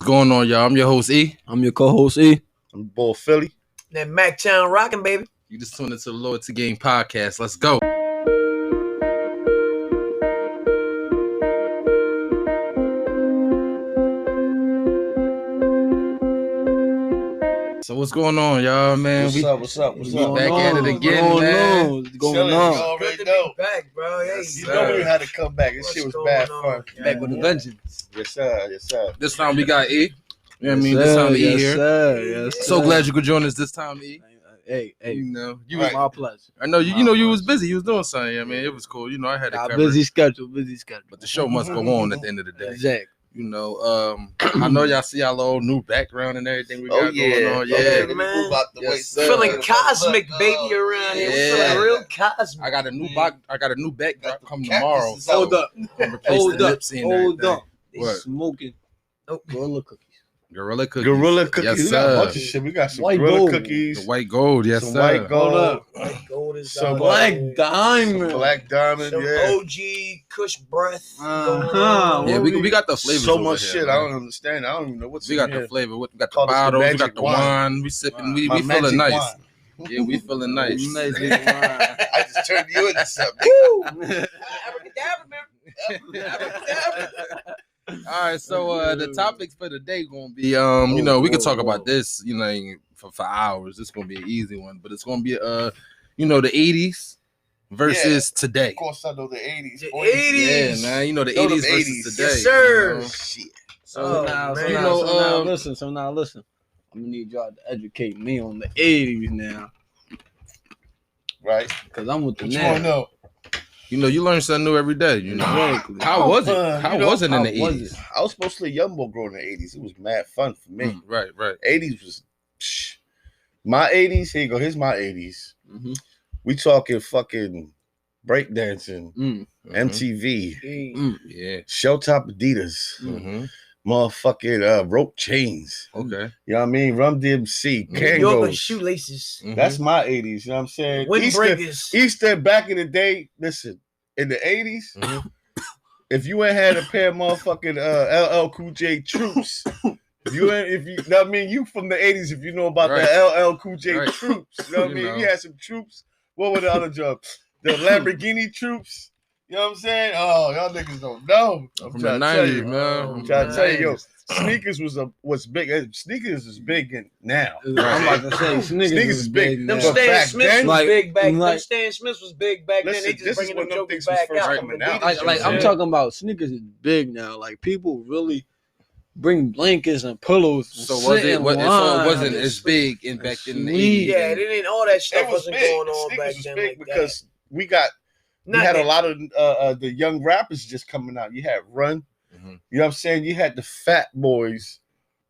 going on, y'all? I'm your host, E. I'm your co-host, E. I'm Bull Philly. That Mactown rocking, baby. You just tuned into the Loyalty Game podcast. Let's go. So what's going on, y'all, man? What's up? We back at it again, man. What's going Chilling, on? you already Good to know. be back, bro. Hey, Yes, You sir. know we had to come back. This What's shit was going bad on? fun. Yeah. Back with a vengeance. Yes, sir. This time we got E. You know what I mean? Yes, This sir. time E Yes, here. sir. Yes, So sir. glad you could join us this time, E. Hey, You know, you Right. my pleasure. I know you was busy. You was doing something. I mean, it was cool. You know, I had to Got cover. busy schedule. But the show must go on at the end of the day. Exactly. You know, I know y'all see our little new background and everything we got going on. Yeah, Okay, let me man. move out the Yes, way. sir. Feeling cosmic, baby, around here. Yeah. We feeling real cosmic. I got a new backdrop coming Cactus tomorrow. is out. Hold up. Replace Hold the up. Nipsey and Hold everything. up. They What? smoking gorilla cookies. Gorilla cookies. Gorilla cookies. Yes, We got a sir. bunch of shit. We got some White gorilla gold. cookies. The white gold, yes, some sir. white gold. Hold up. Like gold is Some out. Black some diamond. black diamond. Some Yeah. OG Kush breath Uh-huh. going on. Yeah, we got the flavors. So over much here, shit. man. I don't understand. I don't even know what's We in got here. the flavor. We got the Call this the bottles. We got magic the wine. wine. We sipping. We My feeling magic nice. wine. Yeah, we feeling nice. Magic wine. I just turned you into something. Abracadabra, man. All right, so the topics for the day gonna be you know, we could talk about this, you know, for hours. It's gonna be an easy one, but it's gonna be you know, the 80s versus today. Of course, I know the 80s. The 40s. 80s. Yeah, man, you know the Know them 80s versus 80s. today. Yes, sir. you know? Shit. So Oh, now, man. You know, listen. I'm gonna need y'all to educate me on the 80s now, Right? cause I'm with the What you want to now. know? You know, you learn something new every day. You know, Exactly. how was it? fun, How you know, was it in the how was 80s? it? I was supposed to be a young boy growing in the 80s. It was mad fun for me. Right. 80s was my 80s. Here you go. Here's my 80s. Mm-hmm. We talking fucking breakdancing, Mm. MTV, Yeah. Showtop Adidas, Mm-hmm. motherfucking rope chains. Okay. You know what I mean? Run DMC, New New York Kangos. shoelaces. Mhm. That's my 80s. You know what I'm saying? Windbreakers. Easter back in the day. Listen, in the 80s, Mhm. if you ain't had a pair of motherfucking LL Cool J troops, if you know what I mean, you from the 80s, if you know about Right. the LL Cool J Right. troops, you know what I You mean? know. We had some troops. What were the other jobs? The Lamborghini troops. You know what I'm saying? Oh, y'all niggas don't know. I'm From the trying to tell 90s, you. man. I'm trying to tell you, yo, 90s. sneakers was big. Sneakers is big now. I'm about to say Sneakers is big. Them But now. Stan back Smiths then- was Like- big back then. like- Them Stan Smiths was big back then. They Listen, just this is bringing when them them jokers things was back first out. coming Them out. Adidas Like I'm joints. talking about sneakers is big now. Like people really bring blankets and pillows. And So was sit it? in So it line. wasn't and as big in back in the sleep. 80s. Yeah, it ain't all that stuff It was wasn't big. going on Sneakers back was then big like because we that. had a that. lot of the young rappers just coming out. You had Run. Mhm. You know what I'm saying? You had the Fat Boys.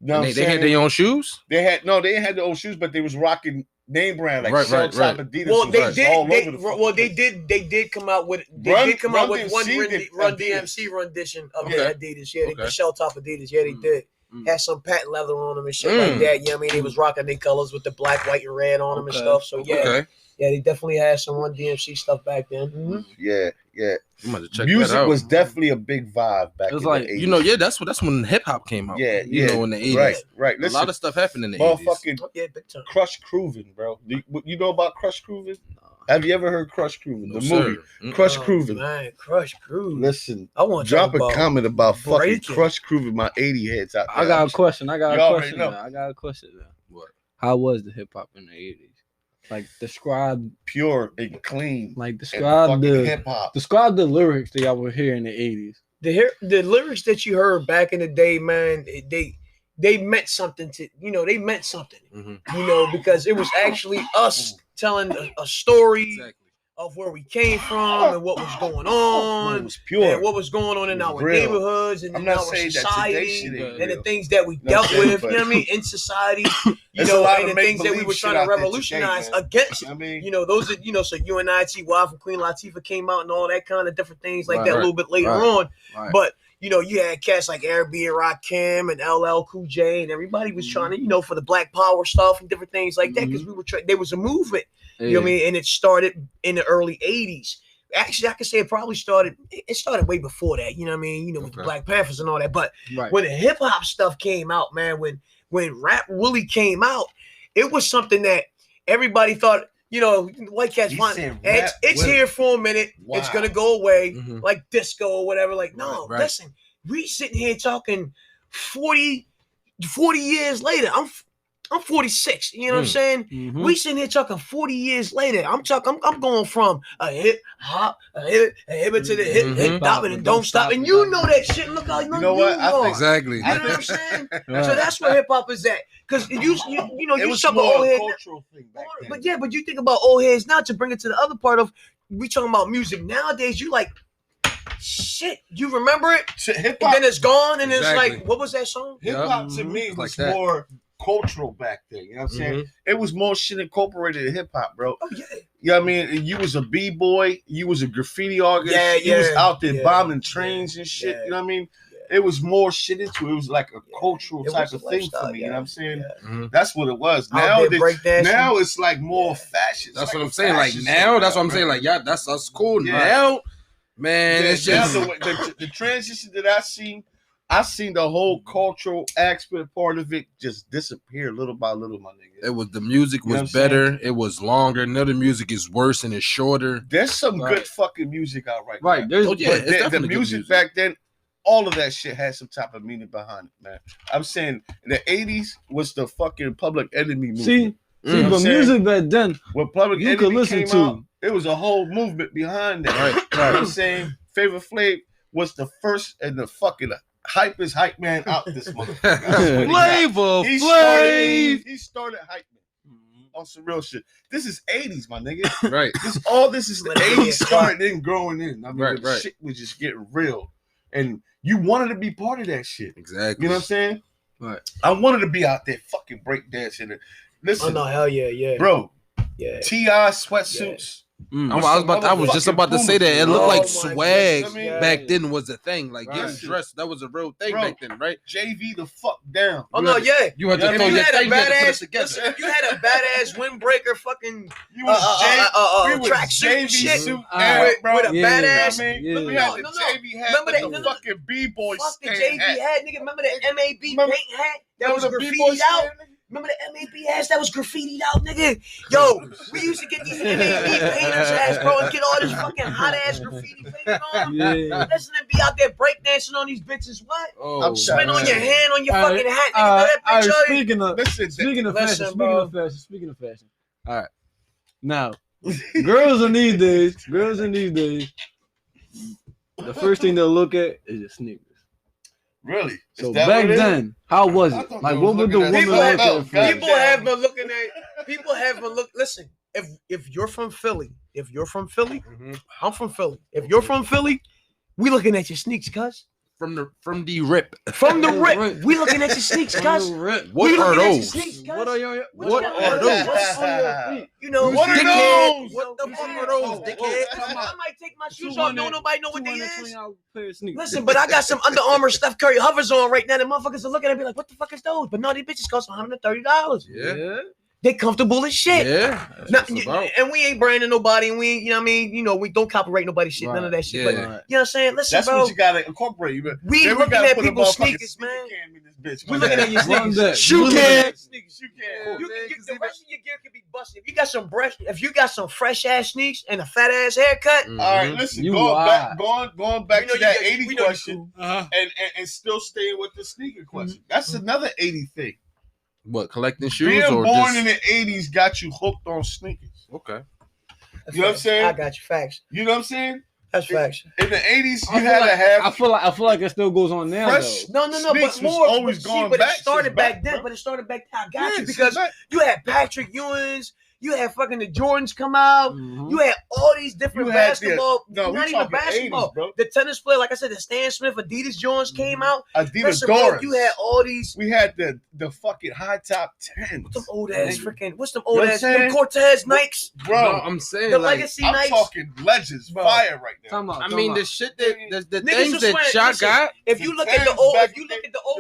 You know what I'm They saying? had their own shoes. They had their own shoes, but they was rocking name brand like Right, Shell right. Top Adidas. Well, was they all did. over They, the fucking well, they place. did. They did come out with. They Run- did come Run out with one DMC did Run Adidas. DMC rendition of Okay. their Adidas. Yeah, Okay. the shell top Adidas. Yeah, they Mm. did. Mm. Had some patent leather on them and shit Mm. like that. Yeah, I mean they was rocking their colors with the black, white, and red on them and Okay. stuff. So yeah, Okay. yeah, they definitely had some Run DMC stuff back then. Mhm. Yeah. You might have checked Music that out. was definitely a big vibe back It was in like, the 80s. You know, yeah, that's when hip hop came out. Yeah, you know, in the 80s. Right. A Listen, lot of stuff happened in the 80s. motherfucking Oh, yeah, big time. Crush Groovin', bro. You know about Crush Groovin'? Have you ever heard Crush Groovin'? No, The sir. movie. Mm-mm. Crush Oh, Groovin'. man, Crush Groove. Listen, I want to drop a talk about comment about fucking breaking. Crush Groovin', my 80 heads out there. I got a question. You already know. I got a question. Now. What? How was the hip hop in the 80s? Like describe, Pure and clean. like And describe fucking the hip hop. describe the lyrics that y'all would hear in the 80s. the lyrics that you heard back in the day, man. They meant something to They meant something. Mhm. Because it was actually us telling a story Exactly. of where we came from and what was going It on. was pure. And what was going on in It was our real. neighborhoods and I'm in not our saying that society today shit ain't and the real. things that we You know what dealt I'm saying? with, But- you know what I mean, in society, There's a lot and of the things that we make-believe were shit trying to out there today, revolutionize man. against. I mean, Those are, so UNITY from Queen Latifah came out and all that kind of different things like Right, that a little bit later right. on. Right. But you had cats like Airbnb and Rakim and LL Cool J, and everybody was trying to, for the Black Power stuff and different things like that, because we were there was a movement, you know what I mean, and it started in the early '80s. Actually, I could say it probably started. It started way before that. You know what I mean? You know, with the Black Panthers and all that. But when the hip hop stuff came out, man, when rap really came out, it was something that everybody thought. You know, white cats fine. It's here for a minute. Wow. It's gonna go away, like disco or whatever. Like, no, listen, we sitting here talking 40 years later. I'm 46. You know what I'm saying? We sitting here talking 40 years later. I'm going from a hip hop, a hip to the hip hop, and don't stop. And you know that shit. Look how you know what? Exactly. You know what I'm saying? So that's where hip hop is at. Because you was talk more about old a heads. cultural thing back then. But you think about old heads now to bring it to the other part of we talking about music nowadays. You like shit. You remember it? Hip hop, and then it's gone, and it's like, what was that song? Hip hop to me was more cultural back then. You know what I'm saying? It was more shit incorporated in hip hop, bro. Oh yeah. You know what I mean? You was a b-boy, you was a graffiti artist, you was out there bombing trains and shit. You know what I mean? It was more shit into it. It was like a cultural type of thing for me. You know what I'm saying? That's what it was. Now it's like more fashion. That's what I'm saying. Like now, that's what I'm saying. Like, yeah, that's cool. Now, man, it's just the transition that I seen the whole cultural aspect part of it just disappear little by little, my nigga. It was the music was better. It was longer. Now the music is worse and it's shorter. There's some good fucking music out now. The music back then, all of that shit had some type of meaning behind it, man. I'm saying the 80s was the fucking Public Enemy movement. See, but music back then, when Public you Enemy could listen came to. out, it was a whole movement behind that. Right. You know what I'm saying? Favorite Flav was the first and the fucking hypest hype man out this motherfucker. Flavor Flav. He started hype man on some real shit. This is 80s, my nigga. Right. This is the 80s starting and growing in. I mean, the shit was just getting real. And you wanted to be part of that shit. Exactly. You know what I'm saying? Right. I wanted to be out there fucking breakdancing. Listen. Oh no, hell yeah. Bro. Yeah. T.I. sweatsuits. I was just about to say that. It looked like swag back then was a thing. Like getting dressed, that was a real thing back then, right? JV the fuck down. Oh no, yeah. You had to throw your thing together. You had a badass windbreaker fucking tracksuit shit with a badass. We had the JV hat with the fucking B-boy fuck the JV hat, nigga. Remember the MAB paint hat that was graffitied out? Remember the MAB ass that was graffitied out, nigga? Yo, we used to get these MAB painters ass, bro, and get all this fucking hot ass graffiti painted on. Listen and be out there breakdancing on these bitches. What? Oh, spin on your hand on your fucking hat, nigga. That bitch, speaking of fashion. All right. Now, girls in these days, the first thing they'll look at is your sneakers. Really? So back then, how was it? Like, what would the woman look at? People have been looking at. Listen, if you're from Philly, I'm from Philly. If you're from Philly, we looking at your sneaks, cuz. From the rip. We looking at your sneaks, cuz. What are those? What are your? What are those? You know, what are those? What the fuck are those, dickhead? I might take my shoes off. Don't nobody know what they is. Listen, but I got some Under Armour Steph Curry hovers on right now. The motherfuckers are looking at me like, what the fuck is those? But no, these bitches cost $130. Yeah. They comfortable as shit. Yeah. And we ain't branding nobody, and we ain't, you know what I mean? You know, we don't copyright nobody shit, none of that shit. But you know what I'm saying? Listen, that's bro. what you gotta incorporate. We looking at people's sneakers, man. We looking at your sneakers. Shoe can. The rest of your gear can be busted. If you got some fresh ass sneaks and a fat ass haircut. All right, listen, going back to that 80 question and still staying with the sneaker question. That's another 80 thing. What, collecting shoes? Being or born just... in the 80s got you hooked on sneakers. Okay. You know what I'm saying? I got you. Facts. You know what I'm saying? That's facts. In the 80s, you had to have. I feel like it still goes on now. Fresh though. No. But more always going back. But it started back then. But it started back then. I got you because you had Patrick Ewing's. You had fucking the Jordans come out. Mm-hmm. You had all these different basketball. Not even basketball. 80s, the tennis player, like I said, the Stan Smith Adidas Jordans came out. Adidas Doris. You had all these. We had the fucking high top 10s. What's them old ass freaking? What's them old ass? Them Cortez Nikes, bro. No, I'm saying the Legacy Nikes. I'm talking legends, bro. Fire right now. I mean the shit that the things that Shaq got. If you look at the old,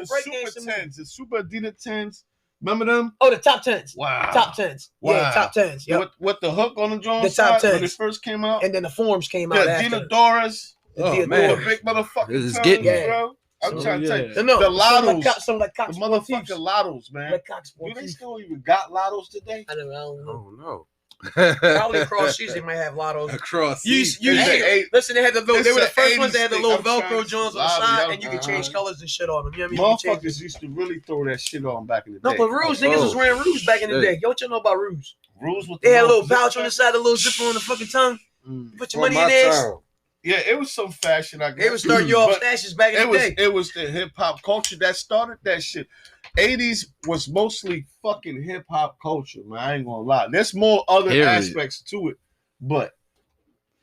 breakdancing, the Super Adidas 10s. Remember them? Oh, the top 10s. Wow. Top 10s. Wow. Yeah, top 10s. Yep. With the hook on the drum The top side when 10s. it first came out. And then the forms came out after. Dinosaurus. Oh, man. The big motherfucking This is tongues, getting bro. I'm trying to tell you. No, The lottos. the motherfucking lottos, man. Do they still even got lottos today? I don't know. Oh, no. Probably across seas they might have lottos. Across Listen, they had the little. They were the first ones that had the little Velcro joints on the side, and you could change colors and shit on them. You know what I mean? Motherfuckers used to really throw that shit on back in the day. No, but Rouge, niggas was wearing Rouge back in the day. Yo, what you know about Rouge? Rouge with they had a little pouch on the side, a little zipper on the fucking tongue. Put your money in there. Yeah, it was some fashion, I guess. They was starting you off stashes back in the day. It was the hip hop culture that started that shit. 80s was mostly fucking hip hop culture, man. I ain't gonna lie. There's more other aspects to it, but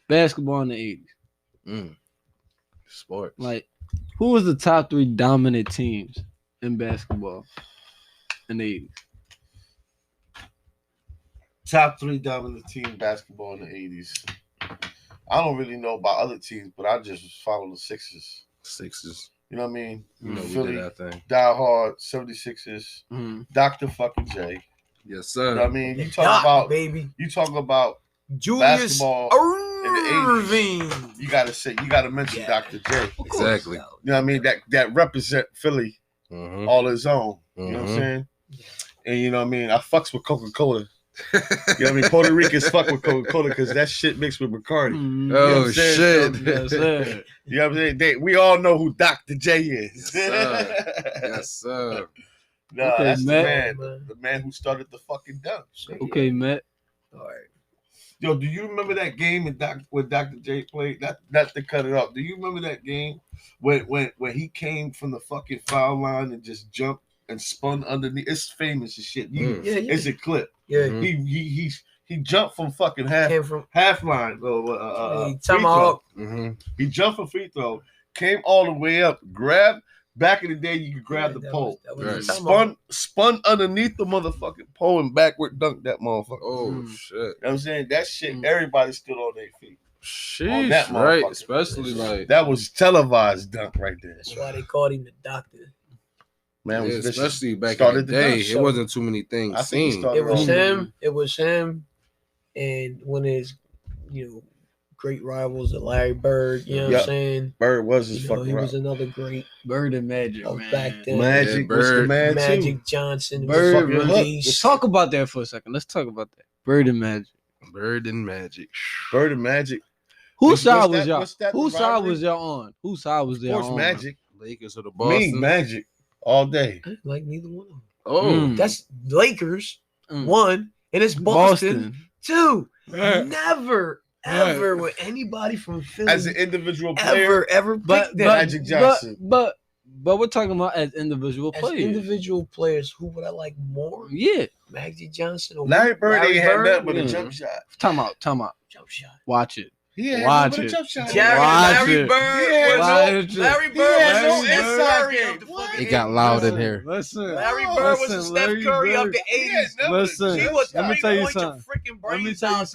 basketball in the 80s. Sports. Like, who was the top 3 dominant teams in basketball in the 80s? Top 3 dominant team basketball in the 80s. I don't really know about other teams, but I just follow the Sixers. You know what I mean? Philly, Die Hard, 76ers, Dr. fucking J. Yes, sir. You know what I mean? You talk about Julius basketball Irving. in the 80s. You gotta mention Dr. J. Exactly. You know what I mean? That represent Philly all his own. You know what I'm saying? And you know what I mean? I fucks with Coca-Cola. You know what I mean? Puerto Ricans fuck with Coca-Cola because that shit mixed with Bacardi. You know shit. You know what I'm saying? We all know who Dr. J is. Yes, sir. Nah, that's the man who started the fucking dunk. Okay, Matt. All right. Yo, do you remember that game when Dr. J played? Not to cut it off. Do you remember that game when he came from the fucking foul line and just jumped and spun underneath? It's famous as shit. It's a clip. Yeah. He jumped from fucking half line. Tomahawk. He jumped from free throw, came all the way up, grabbed. Back in the day, you could grab the pole. Spun underneath the motherfucking pole and backward dunked that motherfucker. Oh, shit. You know what I'm saying? That shit, everybody stood on their feet. Sheesh, that right? Especially like... That was televised dunk right there. That's why they called him the doctor. Man, especially back in the day, it wasn't too many things seen. It was him, and one of his, great rivals, Larry Bird. You know what I'm saying? Bird was his fucking. He was another great Bird and Magic, man. Back then. Magic was the man Magic too. Johnson. Bird. Let's talk about that for a second. Let's talk about that. Bird and Magic. Bird and Magic. Bird and Magic. Whose side was y'all? Whose side was y'all on? Whose side was there on? Of course, Magic. Lakers or the Boston. Me, Magic. All day. I didn't like neither one of them. Oh, that's Lakers. One, and it's Boston. Two. Never, ever with anybody from Philly as an individual player ever picked Magic Johnson. But we're talking about as individual players. Individual players, who would I like more? Yeah, Magic Johnson. Or Larry Bird ain't had nothing but a jump shot. Time out. Jump shot. Watch it. Watch it. Larry Bird was no inside. It got loud in here. Larry Bird was the Steph Curry of the 80s. Listen, he was let me tell you something. Let me tell you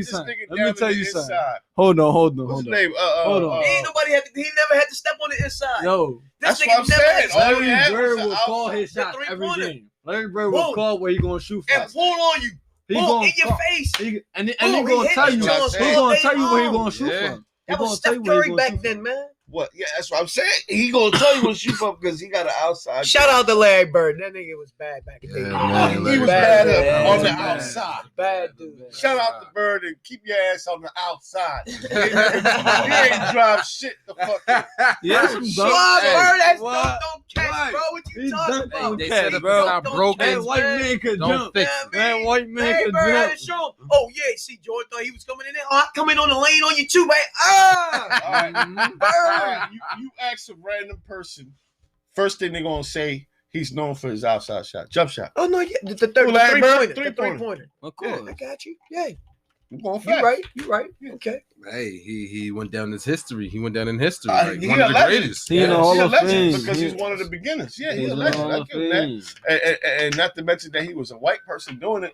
something. Let me tell you something. Hold on. What's his name? Hold on. He never had to step on the inside. No. That's what I'm saying. Larry Bird will call his shot every game. Larry Bird will call where he gonna shoot from. And pull on you. He in your face. And he gonna tell you. He's gonna tell you where he gonna shoot from. That was Steph Curry back then, man. What? Yeah, that's what I'm saying. He gonna tell you where to shoot from because he got an outside. Shout out to Larry Bird. That nigga was bad back in the day. He was bad on the outside. Bad dude. Shout out to Bird and keep your ass on the outside. He ain't drive shit the fuck up. Yes, Bird, that's don't catch, bro. What you talking about? They said about broken. That white man could jump. That white man could jump. Oh yeah, see, Jordan thought he was coming in there. Oh, I'm coming on the lane on you too, man. Bird. You ask a random person, first thing they're gonna say, he's known for his outside shot, jump shot. Oh no, yeah, the three-pointer. Of course, I got you. Yeah, you right. Yeah. Okay. Hey, he went down in history. He went down in history. He's one of the greatest. He's in the Hall of Fame because he's one of the beginners. Yeah, he's a legend. I give him that. And not to mention that he was a white person doing it.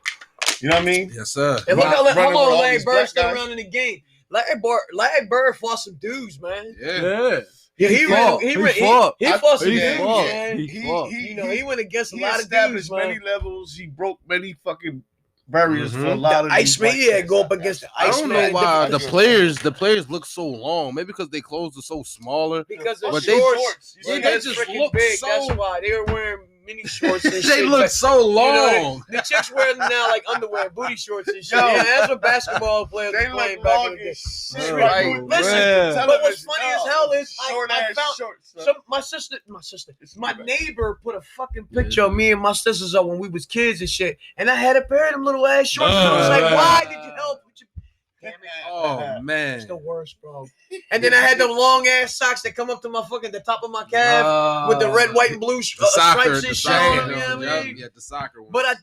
You know what I mean? Yes, sir. And look how long Larry Bird still around in the game. Larry Bird fought some dudes, man. Yeah. Yeah, he fought some He fought. man. He went against a lot of dudes, established many levels. He broke many fucking barriers for a lot of Iceman. these Go up against the Iceman. I don't know why the players look so long. Maybe because their clothes are so smaller. Because the but shorts, they just look big. so. That's why they were wearing mini shorts and shit. They look so long. The chicks wear them now like underwear, booty shorts and shit. Yeah, that's what basketball players They were playing look back long in the day. as shit. Listen, but what's funny as hell is I found shorts, my neighbor put a fucking picture of me and my sisters up when we was kids and shit, and I had a pair of them little ass shorts. And I was like, why did you help? Damn it. Oh man, it's the worst, bro. And then I had them long ass socks that come up to my fucking the top of my calf with the red, white, and blue stripes and shit on them. You know what I mean? Yeah, the soccer one. But I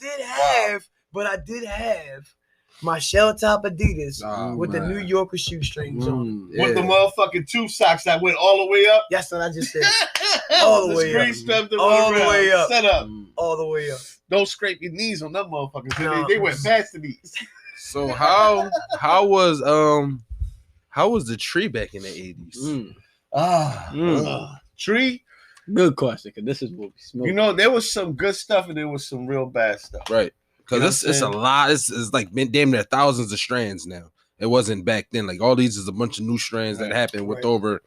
did have my shell top Adidas with the New Yorker shoestrings on. With the motherfucking two socks that went all the way up. That's what I just said. All the way up. All the way up. Set up. All the way up. Don't scrape your knees on them motherfuckers. They went past the knees. So how was the tree back in the 80s? Tree? Good question, because this is what we smoke. You know, there was some good stuff and there was some real bad stuff. Right. Because it's a lot. It's like damn near thousands of strands now. It wasn't back then. Like all these is a bunch of new strands that happened with over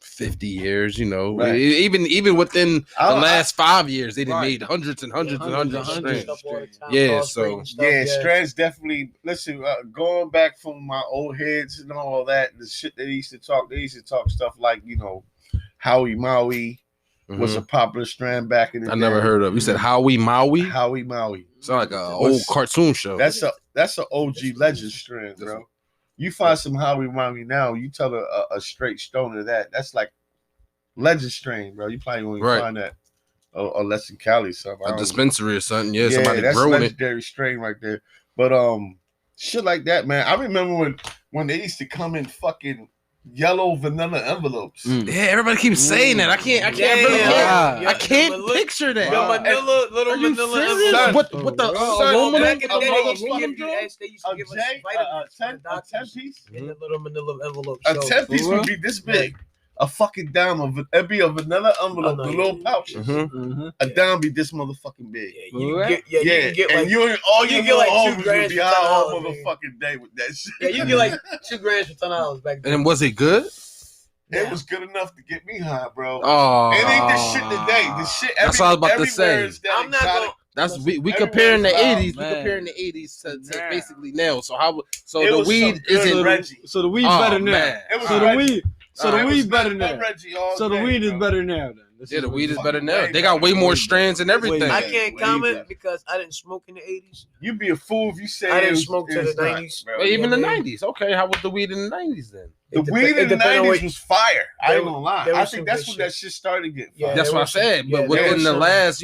50 years, you know. Right. Even within the last 5 years, they done made hundreds and hundreds and hundreds of strands. Yeah, strands definitely. Listen, going back from my old heads and all that, the shit they used to talk stuff like, you know, Howie Maui was a popular strand back in the day. I never heard of. You said Howie Maui? Howie Maui. Sound like an old cartoon show. That's an OG legend strand, bro. You find some Howie Maui now, you tell a straight stoner that's like legend strain, bro. You probably won't even find that unless in Cali something. A dispensary or something. Yeah, somebody that's growing legendary strain right there. But shit like that, man. I remember when they used to come in fucking yellow vanilla envelopes. Yeah, everybody keeps saying that. I can't picture that. Little vanilla envelopes. What the aluminum? back in the day, they used to give us vitamins. A 10-piece? In the little manila envelope. A 10-piece would be this big. A fucking dime it'd be a vanilla envelope, the little pouches. A dime be this motherfucking big. You get like, and you get like 2 grand for all motherfucking day with that shit. Yeah, you get like 2 grand for $10 back then. And was it good? It was good enough to get me high, bro. Oh, it ain't the shit today. The shit. That's what I was about to say. I'm not gonna. That's we comparing the 80s. We comparing the 80s to basically now. So the weed isn't. So the weed's better now. So the weed's better now. So the weed is better now. Yeah, the weed is better now. They got way more strands and everything. I can't comment because I didn't smoke in the 80s. You'd be a fool if you say I didn't smoke to the 90s. Even the 90s. Okay, how was the weed in the 90s then? The weed in the 90s was fire. I ain't gonna lie. I think that's when that shit started getting fire. That's what I said. But within the last,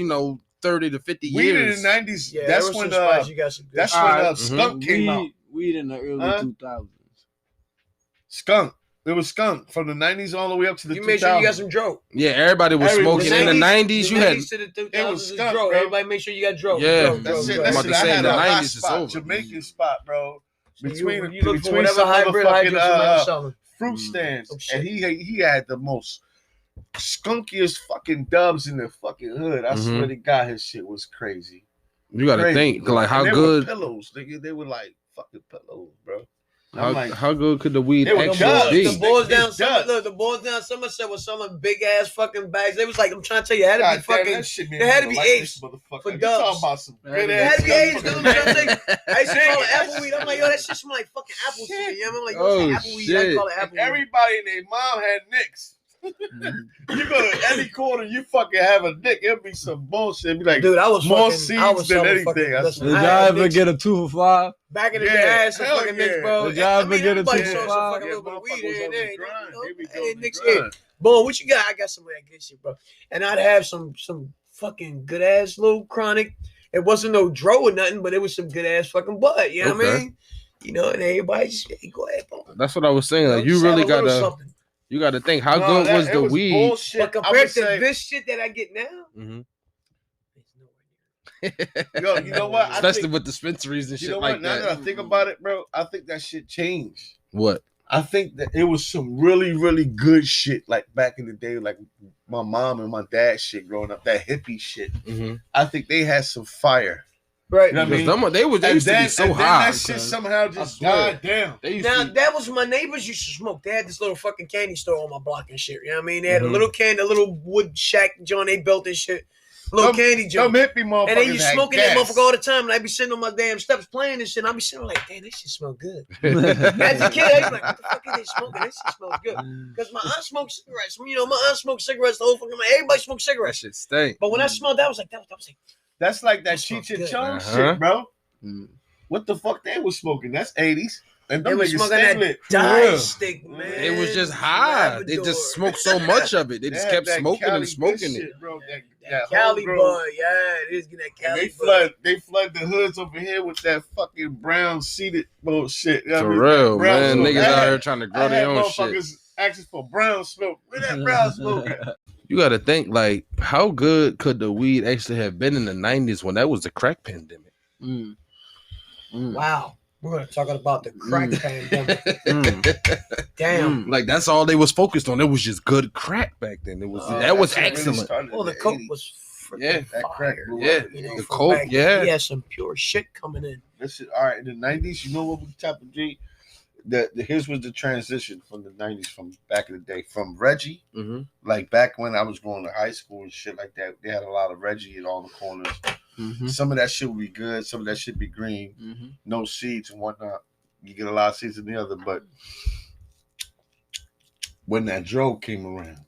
30 to 50 years. Weed in the 90s, that's when Skunk came out. Weed in the early 2000s. Skunk. It was Skunk from the 90s all the way up to the 2000s. You made sure you got some dro. Yeah, everybody was smoking. In the 90s, you had... It was Skunk, bro. Everybody make sure you got dro. Yeah. That's it. I'm about to say in the 90s it's over. Jamaican spot, bro. Between whatever hybrid fruit stands. And he had the most skunkiest fucking dubs in the fucking hood. I swear to God, his shit was crazy. You got to think, like, how good... pillows, nigga. They were like fucking pillows, bro. How good could the weed actually be? The boys down Somerset was selling big ass fucking bags. They was like, I'm trying to tell you, it had to be fucking. It had to be apes for dubs. Talking about some good ass. It had to be apes. I'm trying to tell you. I used to call it apple weed. I'm like, yo, that shit smell like fucking apple shit. You know what I mean? Like, apple weed. I call it apple weed. Everybody and their mom had nicks. You go to any corner, you fucking have a dick. It'll be some bullshit. It'll be like, dude, I was more seeds than anything. Did y'all ever get a 2 for $5? Back in the day, I had some fucking nicks, bro. Did y'all ever get a 2 for $5? A little bit of weed in there. Boom, what you got? I got some of that good shit, bro. And I'd have some fucking good ass little chronic. It wasn't no dro or nothing, but it was some good ass fucking bud. You know what I mean? And everybody just go ahead, bro. That's what I was saying. Like, you really gotta. You got to think, how good was the weed? Bullshit. But compared to this shit that I get now, yo, you know what? Especially with dispensaries and shit like that. Now that I think about it, bro, I think that shit changed. What? I think that it was some really, really good shit. Like back in the day, like my mom and my dad shit growing up, that hippie shit. Mm-hmm. I think they had some fire. Right. You know what I mean? They used to be so high. That shit somehow just died down. That was my neighbors used to smoke. They had this little fucking candy store on my block and shit. You know what I mean? They had a little wood shack joint they built and shit. Little candy joint. Some hippie motherfuckers. And they used smoking that motherfucker all the time. And I'd be sitting on my damn steps playing this shit. And I'd be sitting like, damn, this shit smell good. As a kid, I'd be like, what the fuck are they smoking? This shit smells good. Because my aunt smoked cigarettes. You know, my aunt smoked cigarettes the whole fucking time. Everybody smoked cigarettes. That shit stink. But when I smelled that, I was like, that's like that Cheech and Chong shit, bro. What the fuck they was smoking? That's 80s. And they was smoking that dye stick, man. It was just high. They just smoked so much of it. They just kept smoking and smoking it. Bro. That Cali bud, yeah, it is getting that Cali bud. They flood the hoods over here with that fucking brown seeded bullshit. For real, man. Niggas out here trying to grow their own shit. Motherfuckers asking for brown smoke. Where that brown smoke at? You got to think, like, how good could the weed actually have been in the 90s when that was the crack pandemic? Wow. We're going to talk about the crack pandemic. Damn. Like, that's all they was focused on. It was just good crack back then. That was excellent. Well, the coke was freaking that crack. Yeah, the coke, yeah. He had some pure shit coming in. Listen, all right, in the 90s, you know what we type of G? Here's was the transition from the 90s, from back in the day, from Reggie, like back when I was going to high school and shit like that. They had a lot of Reggie in all the corners. Some of that shit would be good, some of that shit be green, no seeds and whatnot. You get a lot of seeds in the other, but when that dro came around,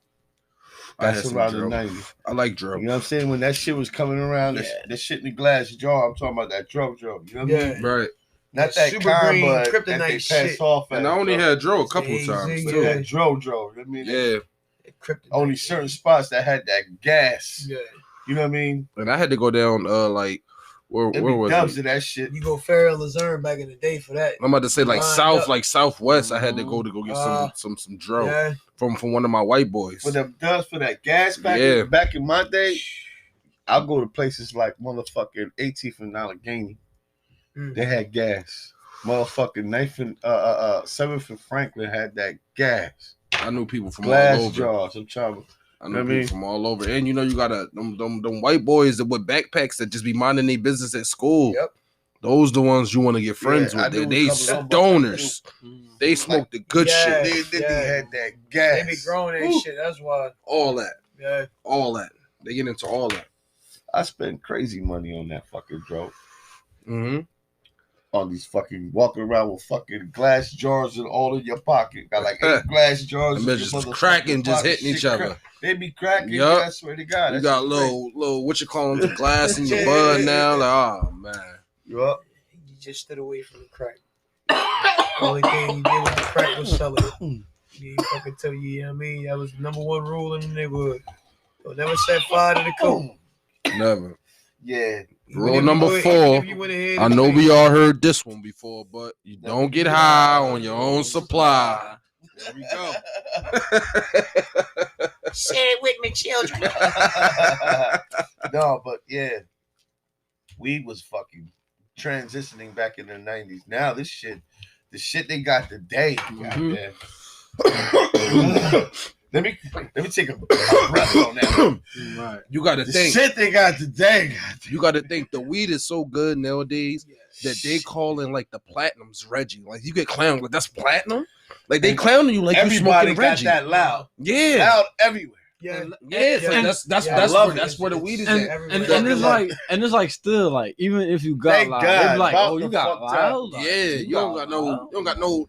that's around the 90s. I like dro. You know what I'm saying? When that shit was coming around, that shit in the glass jar, I'm talking about that dro. You know what I mean? Right. Not that super kind, green but kryptonite that they shit. pass off. And I only had dro a couple times. Too. Yeah, dro. You know what I mean? Yeah. Only certain spots that had that gas. Yeah. You know what I mean? And I had to go down, like, where was it? Of that shit. You go Farrell Luzerne back in the day for that. I'm about to say, like, southwest. I had to go get some dro from one of my white boys. For that gas back in my day, I'll go to places like motherfucking 18th and Allegheny. They had gas. Motherfucking 9th and 7th and Franklin had that gas. I knew people from glass all over. Jars. I'm trying. I know people from all over. And you know, you got them white boys that with backpacks that just be minding their business at school. Yep. Those the ones you want to get friends with. They stoners. They smoke the good shit. They had that gas. They be growing that shit. That's why. All that. Yeah. All that. They get into all that. I spend crazy money on that fucking dro. On these fucking walking around with fucking glass jars and all in your pocket. Got like 8 glass jars. And just cracking, just hitting each other. They be cracking. Yep. I swear to God. You got little what you call them, the glass in your bud now. Like, oh man. Yep. You just stood away from the crack. Only thing you did with the crack was sell it. You ain't fucking tell you know what I mean? That was the number one rule in the neighborhood. Don't never set fire to the coke. Never. Yeah. Rule number 4. I know we all heard this one before, but you don't get high on your own supply. There we go. Say it with me, children. No, but yeah. Weed was fucking transitioning back in the 90s. Now the shit they got today. Let me take a breath on that. Right. You got to think. Shit they got today. You got to think the weed is so good nowadays that they calling like the platinums Reggie. Like you get clowned like that's platinum. Like they clowning you like you smoking Reggie. Got that loud. Yeah. Loud everywhere. Yeah, that's where the weed is at. And it's like still like even if you got loud, they be like, oh, you got loud. Yeah, you don't got no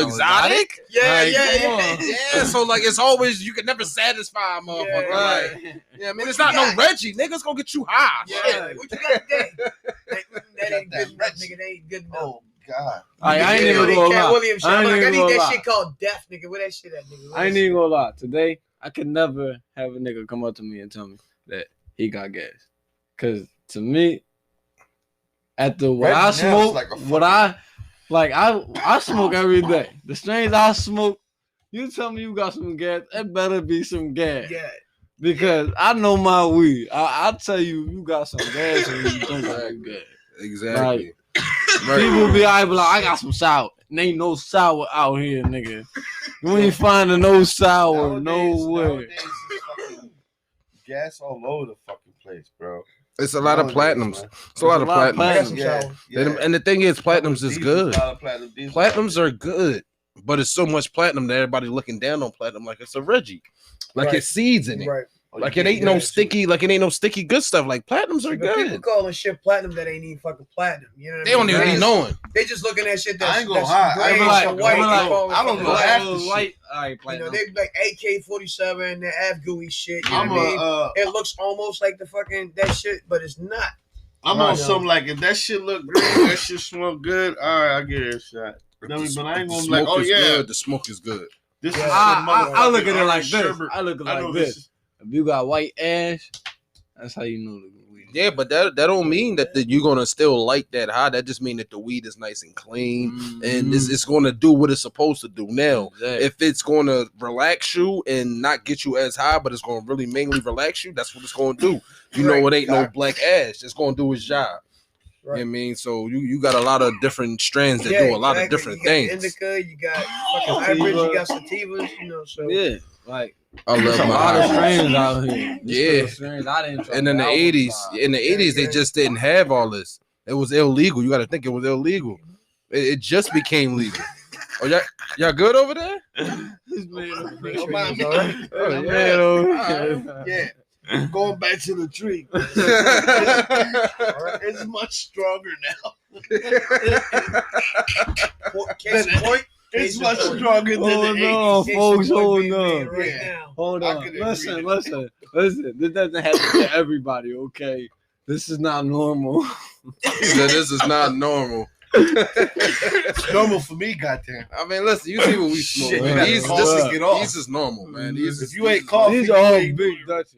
exotic. Yeah. So like it's always you can never satisfy a motherfucker. Right. Yeah, I mean it's not no Reggie. Niggas gonna get you high. Yeah. What you got today? That ain't good enough, nigga. That ain't good enough. Oh God. I ain't even gonna lie. I need that shit called death, nigga. Where that shit at, nigga? I ain't even gonna lie. Today, I could never have a nigga come up to me and tell me that he got gas. Cause to me, after what I smoke, I smoke every day. The strains I smoke, you tell me you got some gas, it better be some gas. Yeah. Because I know my weed. I'll tell you got some gas and you don't got gas. Exactly. People be like, I got some sour. And ain't no sour out here, nigga. You ain't finding no sour nowhere. Gas all over the fucking place, bro. It's a lot of platinums. It's a lot of platinums. Yeah. And the thing is, platinums is good. Platinums are good, but it's so much platinum that everybody looking down on platinum like it's a Reggie, like it's seeds in it. Right. Like it ain't no sticky, good stuff. Like platinums are good. People calling shit platinum that ain't even fucking platinum. You know what they don't even be knowing. They just looking at shit that's, I ain't gonna hide. I don't know half the white. You know, they be like AK-47, the Afghooey shit. You know what I mean? It looks almost like the fucking that shit, but it's not. I'm on something like if that shit look green, that shit smell good. All right, I give it a shot. But I ain't gonna be like, oh yeah, good. The smoke is good. This I look at it like this. I look at it like this. If you got white ash, that's how you know the weed. Yeah, but that don't mean that you're gonna still like that high. That just means that the weed is nice and clean, and it's gonna do what it's supposed to do. Now, if it's gonna relax you and not get you as high, but it's gonna really mainly relax you, that's what it's gonna do. You know, it ain't no black ash. It's gonna do its job. Right. You know what I mean? So you got a lot of different strands that do a lot of different things. Indica, you got fucking hybrids, you got sativas, you know. So yeah, like. I love a lot of strains out here. Yeah. And in the 80s, they just didn't have all this. It was illegal. You got to think it was illegal. It just became legal. Oh, y'all good over there? Yeah. Going back to the tree. It's much stronger now. Case in point. It's much stronger than the 80s. Folks, hold on. Hold on. Listen. This doesn't happen to everybody, okay? This is not normal. This is not normal. It's normal for me, goddamn. I mean, listen, you see what we smoke. These is normal, man. If you ain't coffee, these are all big Dutches.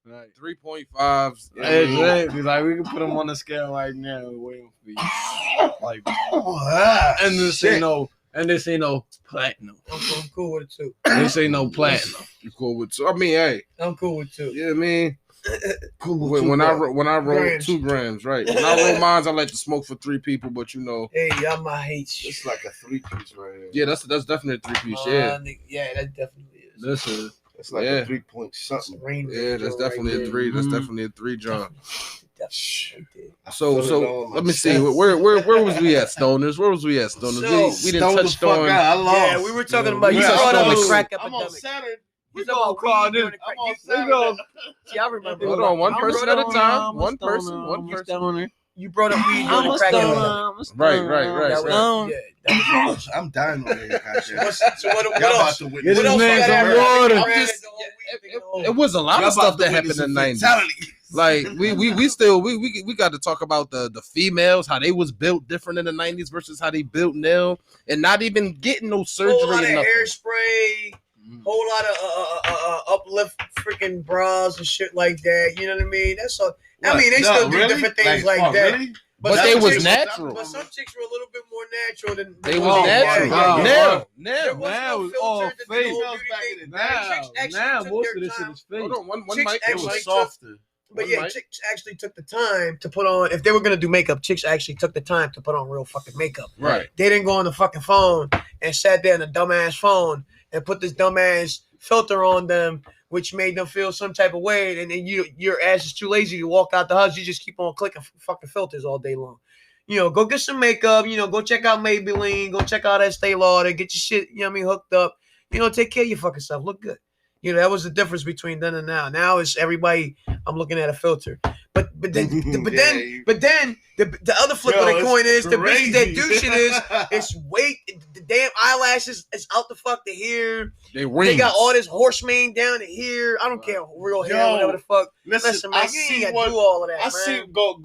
Right. 3.5s. Exactly. Like we can put them on the scale right now and wait for you. Like, and this ain't no platinum. I'm cool with it too. This ain't no platinum. You cool with two? I mean, hey. I'm cool with two. Yeah, I mean. Cool with when I roll 2 grams, right? When I roll mines, I like to smoke for 3 people, but you know. Hey, y'all might hate you. It's like a 3-piece right here. Yeah, that's definitely a 3-piece. Yeah. Yeah, that definitely is. This is. It's like a 3-point something. Yeah, that's definitely a 3. That's definitely a 3, John. So let me see. Where was we at, Stoners? Where was we at, Stoners? We didn't touch on. Yeah, we were talking about. You brought up the crack epidemic. I'm on Saturn. We gonna call this. See, I remember. Hold on, one person at a time. One person. You brought up weed during the crack epidemic. Right. I'm dying over here. So what else? What else? It was a lot of stuff that happened in the 90s. Like we still got to talk about the females, how they was built different in the 90s versus how they built now, and not even getting no surgery. Whole lot of hairspray, whole lot of uplift freaking bras and shit like that. You know what I mean? That's all. I mean, they still do different things like that. Really? But they was natural. But some chicks were a little bit more natural than they was natural. Now it's all fake. Now most of this shit is fake. Hold on, one mic. It was softer. But yeah, chicks actually took the time to put on. If they were gonna do makeup, chicks actually took the time to put on real fucking makeup. Right. They didn't go on the fucking phone and sat there on a dumbass phone and put this dumbass filter on them, which made them feel some type of way. And then your ass is too lazy to walk out the house. You just keep on clicking fucking filters all day long. You know, go get some makeup. You know, go check out Maybelline. Go check out Estee Lauder. Get your shit, you know what I mean, hooked up. You know, take care of your fucking self. Look good. You know, that was the difference between then and now. Now it's everybody. I'm looking at a filter. But then the other flip of the coin is the bitches that do shit is wait. The damn eyelashes is out the fuck to here. They got all this horse mane down to here. I don't care, real hair, whatever the fuck. Listen, man, you ain't gotta do all of that. I see. Go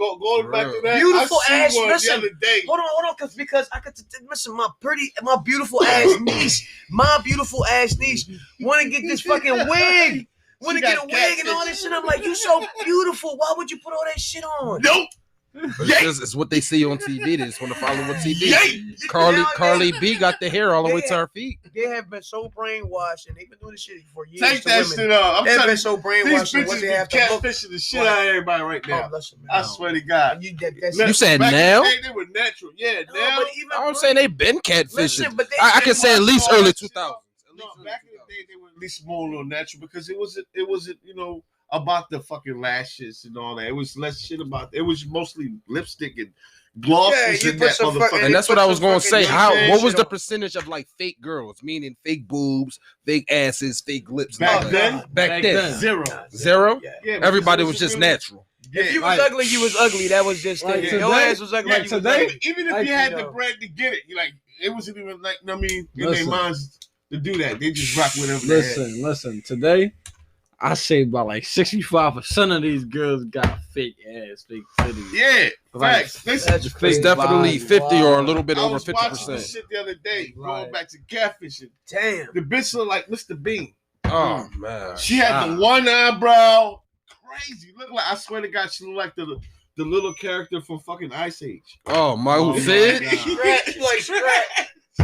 back to that. Beautiful ass. Listen, hold on, because I could listen. My beautiful ass niece, want to get this fucking wig. Want to get a wig and all this shit. I'm like, you so beautiful. Why would you put all that shit on? Nope. It's what they see on TV. They just want to follow what TV. Carly B got the hair all the way to her feet. They have been so brainwashed, and they've been doing this shit for years. Take that shit off. They've been so brainwashed. These bitches be catfishing the shit out of everybody right now. Listen, man, I swear to God. You said now? They were natural. Yeah, now. I'm saying they been catfishing. I can say at least early 2000s. No, back in the day, they were at least more a little natural because it wasn't, about the fucking lashes and all that. It was less shit about. It was mostly lipstick and glosses and that motherfucker. And that's what I was going to say. What was the percentage of like fake girls, meaning fake boobs, fake asses, fake lips? Back then, Zero. Yeah, everybody was just natural. Yeah, if you was ugly, you was ugly. That was just it. Your ass was ugly. Even if you had the bread to get it, it wasn't even like. I mean, in their minds to do that, they just rock whatever. Listen. Today, I say about like 65% of these girls got fake ass, fake titties. Yeah, facts. It's definitely 50 or a little bit over 50%. I was watching this shit the other day, going back to catfishing. Damn, the bitch looked like Mr. Bean. Oh man, she had the one eyebrow, crazy. Look like, I swear to God, she looked like the little character from fucking Ice Age. Oh my, who said?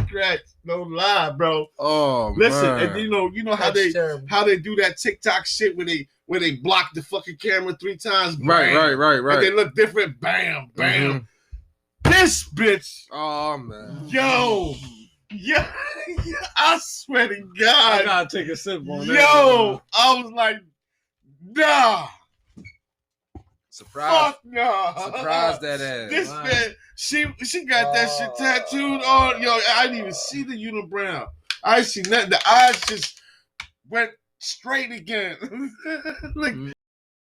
Scratch, no lie, bro. Oh, listen, man. and you know how they do that TikTok shit where they block the fucking camera 3 times. Right. And they look different. Bam. This bitch. Oh man. Yo. Yeah. I swear to God. I gotta take a sip on that. Yo, I was like, nah. Surprise! Fuck no! Surprise that ass. This man, she got that shit tattooed on. Yo, I didn't even see the unibrow. I didn't see nothing. The eyes just went straight again.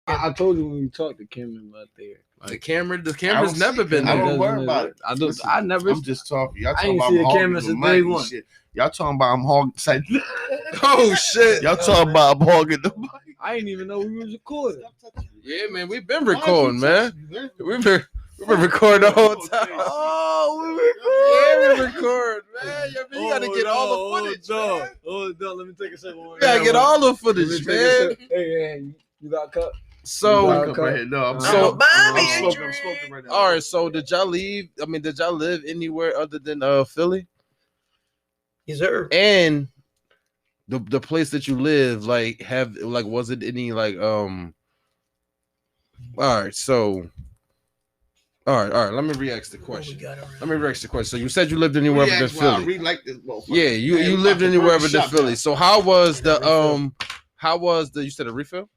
I told you when we talked to Cameron about there. The camera's never been there. I don't worry about it. I'm just talking. Y'all talking about see the camera since day one. Shit. Y'all talking about I'm hogging. Oh shit! Y'all talking about I'm hogging the mic. I didn't even know we was recording. Yeah, man, we've been recording, man. We've been recording the whole time. Oh, we record, man. You gotta get all the footage, man. Let me take a second. You gotta get all the footage, man. Hey, you got cut. So, I'm smoking right now. All right, so did y'all leave? I mean, did y'all live anywhere other than Philly? Yes, sir. And the place that you live, was it any all right, so all right, let me re-ask the question. So you said you lived anywhere other than Philly. Yeah, you lived anywhere other than Philly. So how was you said a refill?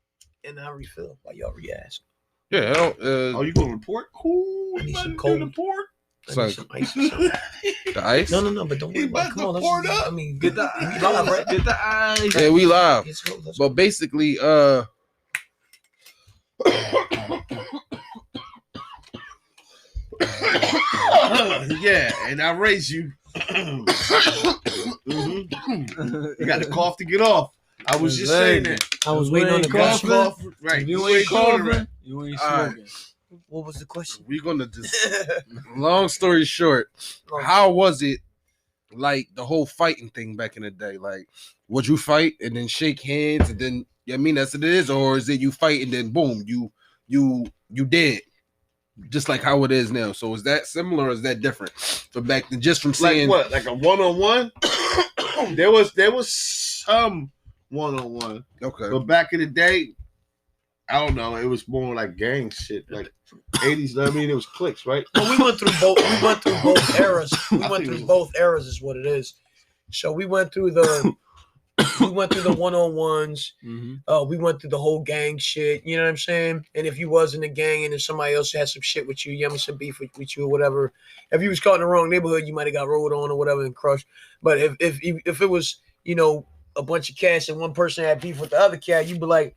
And I refill while y'all re-ask. Yeah, you gonna report? Cool. I need some cold report. Some ice. The ice? No, but don't worry about it. Come on, I mean, get the we live, right? Get the ice. Yeah, we live. Let's but go. Basically, yeah, and I raise you. You got to cough to get off. I was just saying that. I was waiting on the cough. Right. You ain't coughing. You ain't smoking. What was the question? We're gonna just long story short, how was it like the whole fighting thing back in the day? Like, would you fight and then shake hands and then that's what it is, or is it you fight and then boom, you dead? Just like how it is now. So is that similar or is that different from back then? Just from saying like what? Like a one-on-one? There was some one-on-one. Okay. But back in the day, I don't know. It was more like gang shit, like 80s. I mean, it was cliques, right? Well, we went through both eras. We went through both eras, is what it is. So we went through the one-on-ones. Mm-hmm. We went through the whole gang shit. You know what I'm saying? And if you was in the gang and then somebody else had some shit with you, some beef with you or whatever, if you was caught in the wrong neighborhood, you might have got rolled on or whatever and crushed. But if it was a bunch of cats and one person had beef with the other cat, you'd be like,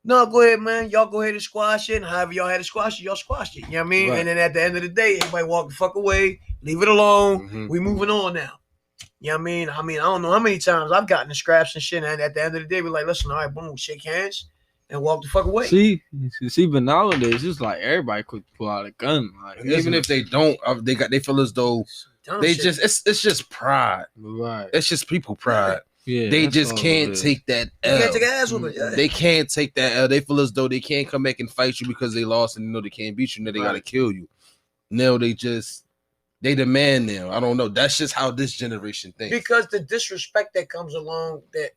no, go ahead, man. Y'all go ahead and squash it. And however y'all had to squash it, y'all squashed it. You know what I mean? Right. And then at the end of the day, everybody walk the fuck away. Leave it alone. Mm-hmm. We moving on now. You know what I mean? I don't know how many times I've gotten the scraps and shit. And at the end of the day, we're like, listen, all right, boom, shake hands and walk the fuck away. See, but nowadays, it's like everybody could pull out a gun. Like, even if they don't, they feel as though they just, it's just pride. Right. It's just people pride. Yeah, they just can't take that L. Can't take an ass whooping. Yeah. They can't take that L. They feel as though they can't come back and fight you because they lost and they can't beat you. Now they gotta kill you. Now they demand now. I don't know. That's just how this generation thinks. Because the disrespect that comes along that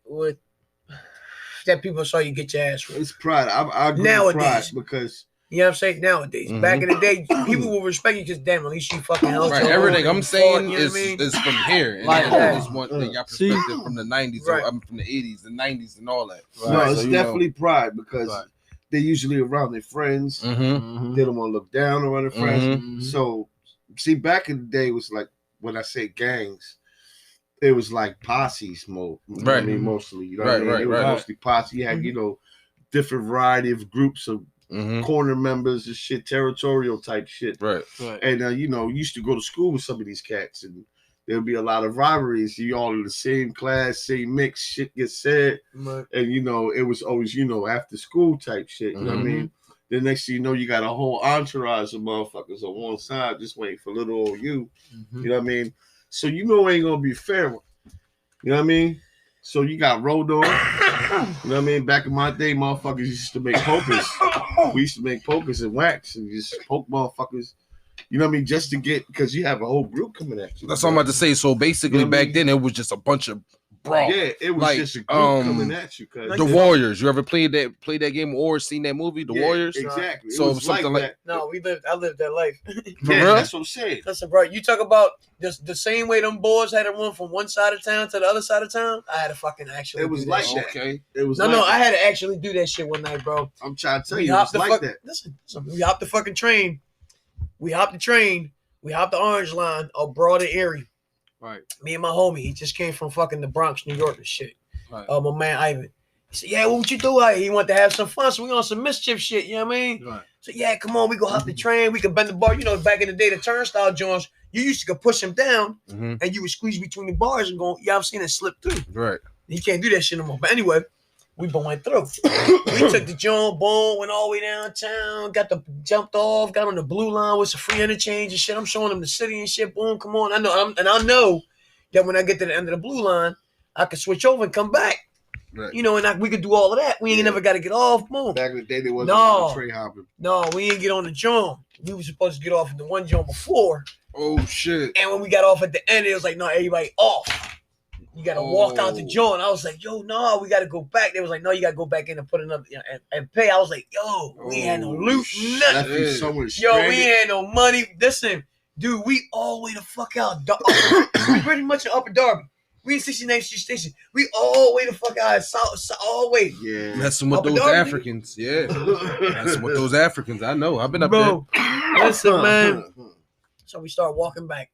people saw you get your ass whooped. It's pride. I agree Nowadays. with pride because you know what I'm saying? Nowadays, back in the day, people will respect you because damn, at least you fucking held right. your Everything own I'm saying you know is from here. And like I just want y'all perspective from the 90s, right. I'm from the 80s, the 90s, and all that. Right. No, it's definitely pride because they're usually around their friends. They don't want to look down around their friends. So, see, back in the day, it was like when I say gangs, it was like posses mode. Right. I mean, mostly. You know what I mean? It was mostly posse. You had, different variety of groups of corner members and shit, territorial type shit. Right. And, used to go to school with some of these cats and there'll be a lot of rivalries. You all in the same class, same mix, shit gets said. Right. And, it was always, after school type shit. You know what I mean? The next thing you know, you got a whole entourage of motherfuckers on one side just waiting for little old you. You know what I mean? So it ain't going to be fair. You know what I mean? So you got rolled on. You know what I mean? Back in my day, motherfuckers used to make pokers. We used to make pokers and wax and just poke motherfuckers. You know what I mean? Just to get, because you have a whole group coming at you. That's all I'm about to say. So basically, back then, it was just a bunch of brawl. Yeah, it was just a group coming at you. The Warriors. You ever played that game or seen that movie, The Warriors? Exactly. So something like that. No, I lived that life. For real? That's what I'm saying. Listen, bro, you talk about the same way them boys had to run from one side of town to the other side of town. I had to fucking actually. It was do like that. that. Okay. It was. No, I had to actually do that shit one night, bro. I'm trying to tell you, it was like that. Listen, we hopped the fucking train. We hopped the train. We hopped the Orange Line of Broad and Erie. Right. Me and my homie, he just came from fucking the Bronx, New York and shit. Right. My man Ivan. He said, yeah, what you do? He wanted to have some fun, so we on some mischief shit, you know what I mean? Right. So yeah, come on, we go hop the train, we can bend the bar. Back in the day, the turnstile joints, you used to go push him down and you would squeeze between the bars and go, yeah, I've seen it slip through. Right. You can't do that shit no more. But anyway, we went through. We took the joint, boom, went all the way downtown, jumped off, got on the blue line with some free interchange and shit. I'm showing them the city and shit. Boom, come on. I know that when I get to the end of the blue line, I can switch over and come back. Right. And we could do all of that. We ain't never got to get off. Boom. Back in the day, there wasn't no train hopping. No, we ain't get on the joint. We were supposed to get off at the one joint before. Oh shit! And when we got off at the end, it was like, no, everybody off. You got to walk out the joint. I was like, yo, no, we got to go back. They was like, no, you got to go back in and put another and pay. I was like, yo, we ain't had no loot, nothing. We ain't had no money. Listen, dude, we all the way the fuck out. We pretty much in Upper Darby. We in 69th Street Station. We all the way the fuck out. All the way. Yeah. Messing with those Africans. Yeah. Messing with those Africans. I know. I've been up there. Listen, man. So we start walking back.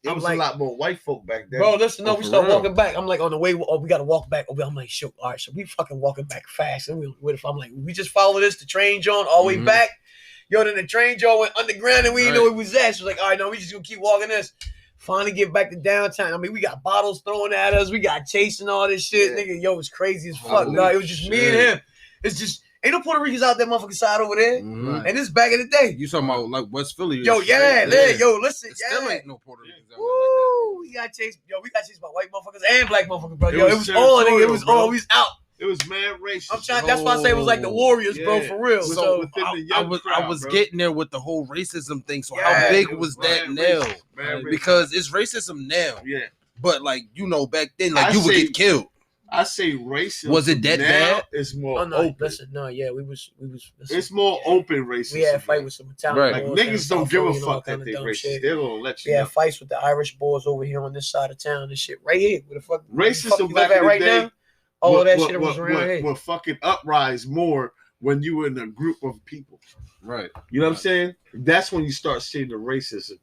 It was a lot more white folk back then. Bro, listen, no, we start walking back. I'm like, on the way, we got to walk back. I'm like, shit, all right, so we fucking walking back fast. And I'm like, we just follow the train joint all the way back. Yo, then the train joint went underground and we didn't know it was that. So like, all right, no, we just gonna keep walking this. Finally get back to downtown. I mean, we got bottles thrown at us. We got chasing all this shit. Nigga, yo, it's crazy as fuck. No, it was just me and him. It's just, ain't no Puerto Ricans out there motherfucking side over there. And this back in the day. You talking about like West Philly? Yo, yo, listen. Still ain't no Puerto Ricans out there like that. We got chased by white motherfuckers and black motherfuckers, bro. Yo, it was on, nigga. It was always out. It was mad racist. That's why I say it was like the Warriors, bro, for real. So I was getting there with the whole racism thing. So how big was that now? Because it's racism now. Yeah. But like, back then, like you would get killed. I say racism. Was it that bad? It's more open. Listen, we was. Listen, it's more open racism. We had fight with some Italian boys. Like niggas don't give a fuck that they racist. Shit. They don't let you. We had fights with the Irish boys over here on this side of town and shit. Right here, where the fuck racism back in the day. Now? All of that shit was around here. Will fucking uprise more when you were in a group of people. Right. You know what I'm saying? That's when you start seeing the racism.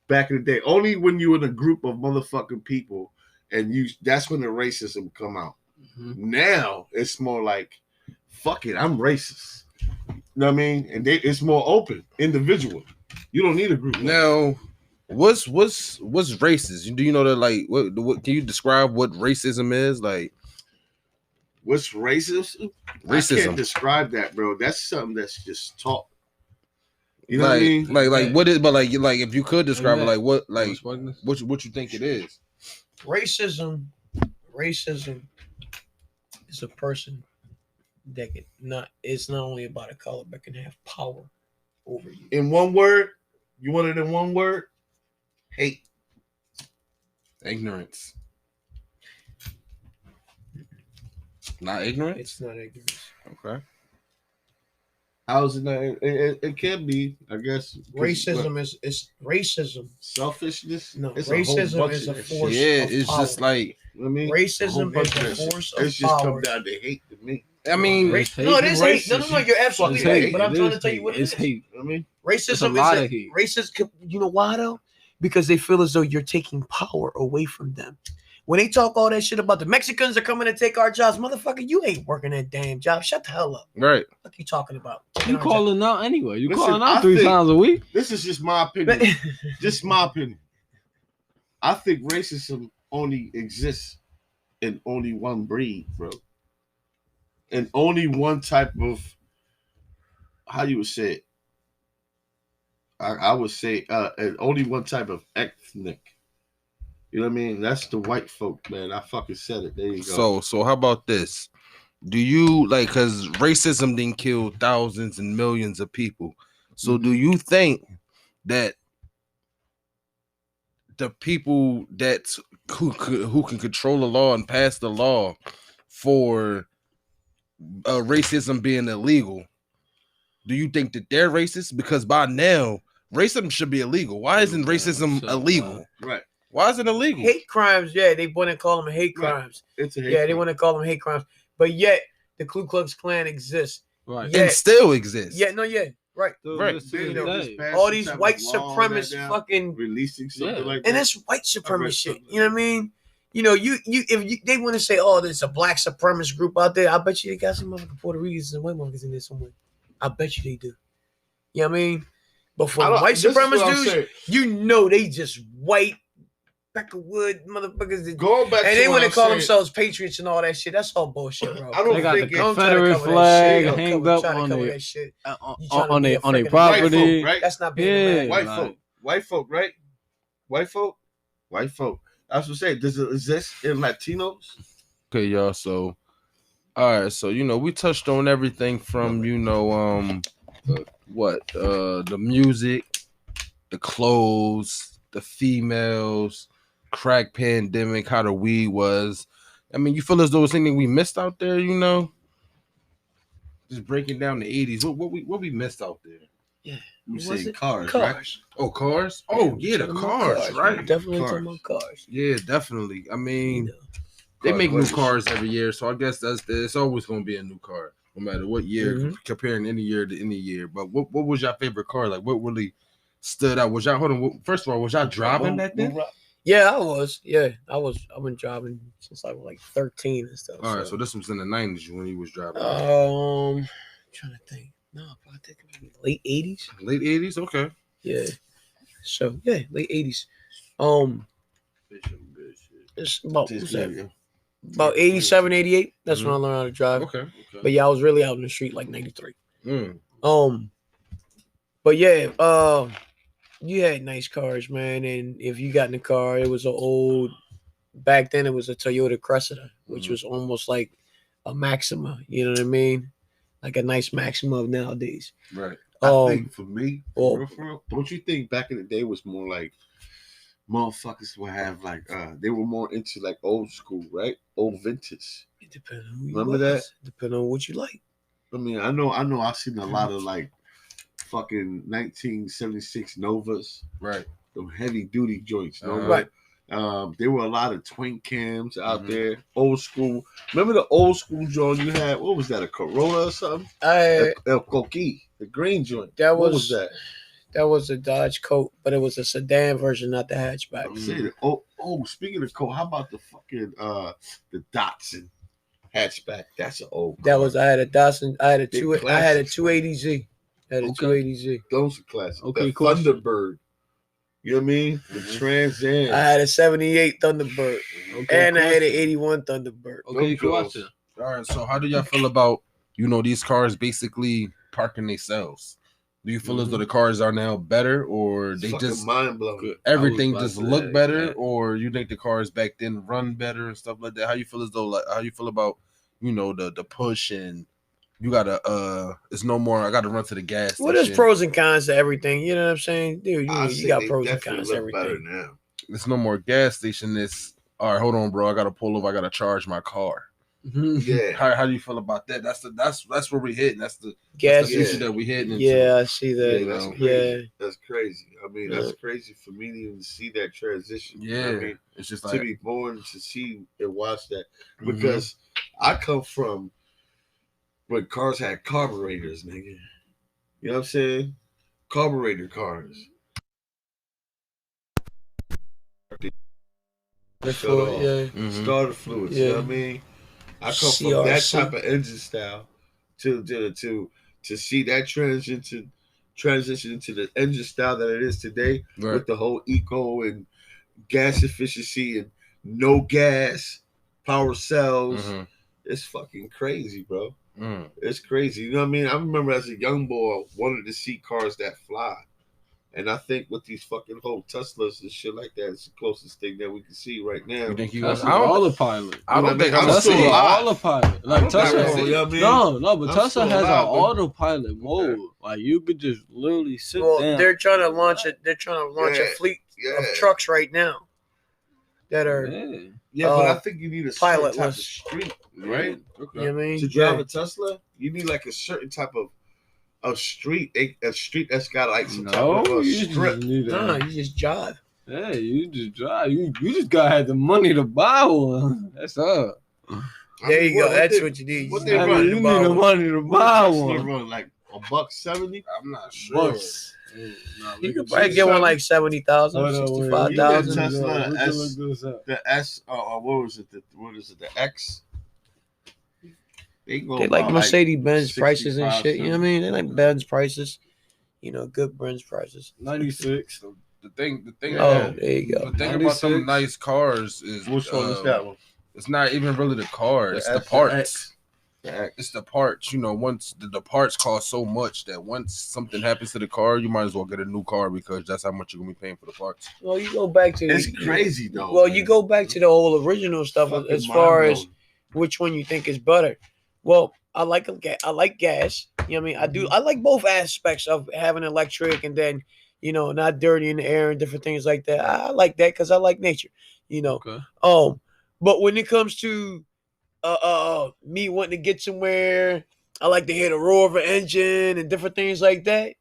Back in the day, only when you were in a group of motherfucking people, and that's when the racism come out. Now it's more like, fuck it, I'm racist. You know what I mean? And it's more open, individual. You don't need a group. Now, what's racist? Do you know that? Like, what can you describe what racism is? Like, what's racism? I can't describe that, bro. That's something that's just taught. You know what I mean? Like what is? But like if you could describe it, like what you think it is? Racism Racism is a person that can not. It's not only about a color, but can have power over you. In one word, you want it in one word? Hate. Ignorance. Not ignorance? It's not ignorance. Okay. How is it not? It can be, I guess. Racism is racism. Selfishness? No, it's racism is a force. Yeah, of it's power. just like, I mean, racism is a force of it's just power. come down to hate to me. I mean, No, it is hate. No, you're absolutely right. But I'm trying to tell you what it is. Hate. I mean, racism is hate. Racist. You know why though? Because they feel as though you're taking power away from them. When they talk all that shit about the Mexicans are coming to take our jobs, motherfucker, you ain't working that damn job. Shut the hell up. Right. What you talking about? You calling out anyway. You Listen, calling out 3 times a week. This is just my opinion. Just my opinion. I think racism only exists in only one breed, bro. And only one type of, how you would say it? I would say and only one type of ethnic. You know what I mean? That's the white folk, man. I fucking said it. There you go. So how about this? Do you like, because racism didn't kill thousands and millions of people. So do you think that the people who can control the law and pass the law for racism being illegal, do you think that they're racist? Because by now, racism should be illegal. Why isn't racism illegal? Right. Why is it illegal? Hate crimes, yeah, they want to call them hate crimes. It's a hate crime. They want to call them hate crimes. But yet, the Ku Klux Klan exists. Right. And still exists. Yeah, no, yeah. Right. Right. All these white supremacist fucking releasing something like that. And that's white supremacist shit. You know what I mean? You know, if they want to say, oh, there's a black supremacist group out there, I bet you they got some motherfucking Puerto Ricans and white motherfuckers in there somewhere. I bet you they do. You know what I mean? But for white supremacist dudes, you know they just white Beckerwood motherfuckers. Going back and to they want to call saying, themselves patriots and all that shit. That's all bullshit, bro. I don't they got think the Confederate flag hanged up on their property. Right? That's not being white folk. White folk, right? White folk. White folk. That's what I'm saying. Does it exist in Latinos? Okay, y'all. So, all right. So, we touched on everything from, the music, the clothes, the females, crack pandemic, how the weed was. I mean, you feel as though it's anything we missed out there, Just breaking down the 80s. What we missed out there? Yeah. You say cars, right? Oh, cars? Oh, yeah, the cars, right? Definitely talking about cars. Yeah, definitely. I mean, they make new cars every year, so I guess it's always going to be a new car, no matter what year, comparing any year to any year. But what was your favorite car? Like, what really stood out? Was y'all, first of all, was y'all driving back then? Yeah, I was. Yeah, I've been driving since I was like 13 and stuff. All right, so this was in the 90s when he was driving. I'm trying to think. No, I think maybe late 80s. Late 80s? Okay. Yeah. So, yeah, late 80s. It's about 87, 88. That's when I learned how to drive. Okay. But yeah, I was really out in the street like 93. But yeah, you had nice cars, man. And if you got in the car, it was back then it was a Toyota Cressida, which was almost like a Maxima. You know what I mean? Like a nice Maxima of nowadays. Right. I think for me, for real, don't you think back in the day was more like motherfuckers would have like they were more into like old school, right? Old vintage. It depends on who you remember that? Depending on what you like. I mean, I know I've seen a lot of like fucking 1976 Novas. Right. Them heavy duty joints. Right. There were a lot of twin cams out there. Old school. Remember the old school joint you had? What was that? A Corolla or something? El Coqui, the green joint. What was that? That was a Dodge Colt, but it was a sedan version, not the hatchback. I'm saying, speaking of Colt, how about the fucking the Datsun hatchback? That's an old car. That was I had a Datsun. I had a 280Z. A 280Z. Those are classics. Okay, the Thunderbird. You know what I mean? The Trans Am. I had a 78 Thunderbird. And I had an 81 Thunderbird. Okay, question. All right, so how do y'all feel about, these cars basically parking themselves? Do you feel as though the cars are now better, or It's they fucking just mind-blowing. everything just look better, or you think the cars back then run better and stuff like that? How you feel as though, like, how you feel about, you know, the push and you gotta it's no more. I gotta run to the gas station. Well, there's pros and cons to everything. You know what I'm saying, dude? You got pros and cons to everything. Better now. It's no more gas station. It's all right. Hold on, bro. I gotta pull over. I gotta charge my car. Yeah. How do you feel about that? That's where we hitting. That's the future that we hitting into. Yeah, I see that. That's crazy. That's crazy. I mean, that's crazy for me to even see that transition. Yeah, you know what I mean, it's just to be born to see and watch that because I come from when cars had carburetors, nigga. You know what I'm saying? Carburetor cars. Starter fluids. You know what I mean? I come from that type of engine style to see that transition into the engine style that it is today with the whole eco and gas efficiency and no gas power cells. It's fucking crazy, bro. It's crazy. You know what I mean? I remember as a young boy wanted to see cars that fly. And I think with these fucking whole Teslas and shit like that, it's the closest thing that we can see right now. You think you autopilot? I don't think I'm still autopilot. Like Tesla, but Tesla has an autopilot mode. Like you could just literally sit down. They're trying to launch it. They're trying to launch a fleet of trucks right now that are. But I think you need a certain type of street, right? You know what I mean? To drive a Tesla, you need like a certain type of street, a street that's got like some type of a strip. You just drive. Yeah, you just drive. You just gotta have the money to buy one. That's up. There you go. That's what you need. What they run? You need the money to buy one. They run like $170. I'm not sure. You could probably get one like 70,000, 65,000. The S, what was it? What is it? The X. They like Mercedes-Benz prices and shit. You know what I mean? They like Benz prices. You know, good Benz prices. 96. The thing. There you go. The thing about some nice cars is which one is that one? It's not even really the car. It's the parts. It's the parts. You know, once the parts cost so much that once something happens to the car, you might as well get a new car because that's how much you're gonna be paying for the parts. Well, you go back to it's crazy though. Well, you go back to the whole original stuff as far as which one you think is better. Well, I like gas. You know what I mean? I like both aspects of having electric and then, you know, not dirty in the air and different things like that. I like that because I like nature, you know. Okay. But when it comes to me wanting to get somewhere, I like to hear the roar of an engine and different things like that.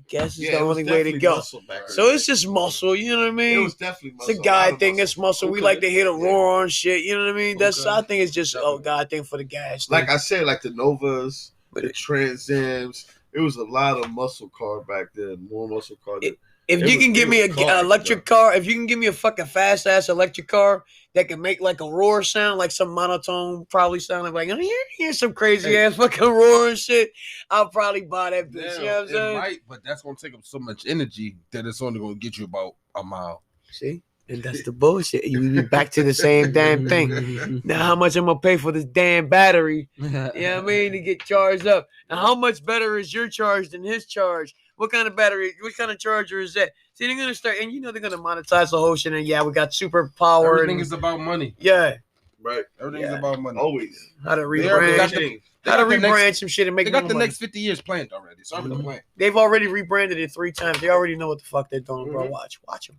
Gas is the only way to go. So it's just muscle, you know what I mean? It was definitely muscle. It's a guy thing, it's muscle. We like to hear the roar and shit, you know what I mean? That's I think it's just a guy thing for the gas. Like I said, like the Novas, the Trans Ams, it was a lot of muscle car back then, more muscle car. If you can give me an electric car, if you can give me a fucking fast ass electric car that can make like a roar sound, like some monotone, probably sound like hear some crazy ass fucking roar and shit, I'll probably buy that bitch. You know what I'm saying? It might, but that's gonna take up so much energy that it's only gonna get you about a mile. See? And that's the bullshit. You be back to the same damn thing. Now, how much I'm gonna pay for this damn battery? You know what I mean? To get charged up. Now, how much better is your charge than his charge? What kind of battery? What kind of charger is that? See, they're gonna start, and you know they're gonna monetize the whole shit. And we got super power. Everything is about money. Yeah, right. Everything is about money. Always. How to rebrand? How to rebrand some shit and make. They got the next 50 years planned already. So I'm the plan. They've already rebranded it 3 times. They already know what the fuck they're doing, bro. Watch them.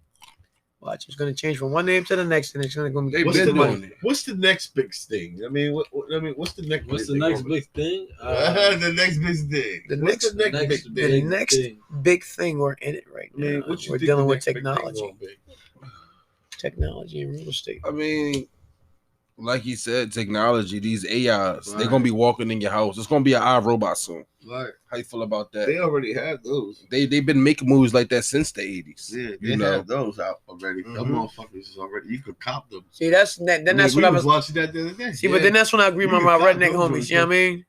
Watch, it's gonna change from one name to the next, and it's gonna go. What's the next big thing? I mean, what's the next? What's the next big thing? The next big thing. The next big thing we're in it right now. We're dealing with technology. Technology and real estate. I mean, like he said, technology. These AIs, they're gonna be walking in your house. It's gonna be an iRobot soon. Right. How you feel about that? They already have those. They've been making movies like that since the 80s. Yeah, they have those out already. Them motherfuckers is already. You could cop them. See, that's what I was watching that the other day. See, but then that's when I agree with my redneck homies. You know what I mean?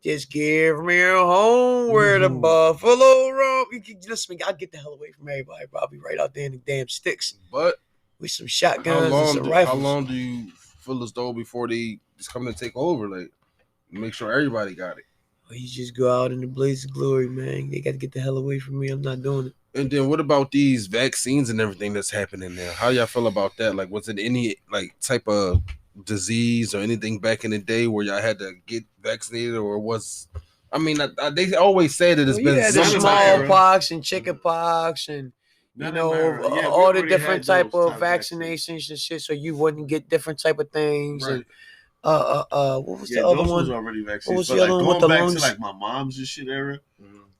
Just give me a home where the buffalo roam. Listen, I'll get the hell away from everybody. I'll be right out there in the damn sticks. But with some shotguns and some rifles. How long do you feel as though before they just come to take over? Like, make sure everybody got it. Or you just go out in the blaze of glory, man. They got to get the hell away from me. I'm not doing it. And then what about these vaccines and everything that's happening now? How y'all feel about that? Like, was it any like type of disease or anything back in the day where y'all had to get vaccinated, or was? I mean, they always say that it's been the smallpox and chickenpox and all the different type of vaccinations and shit, so you wouldn't get different type of things. Right. And what was the other one? Was already vaccinated. What was the other one with the lungs? To like my mom's and shit era.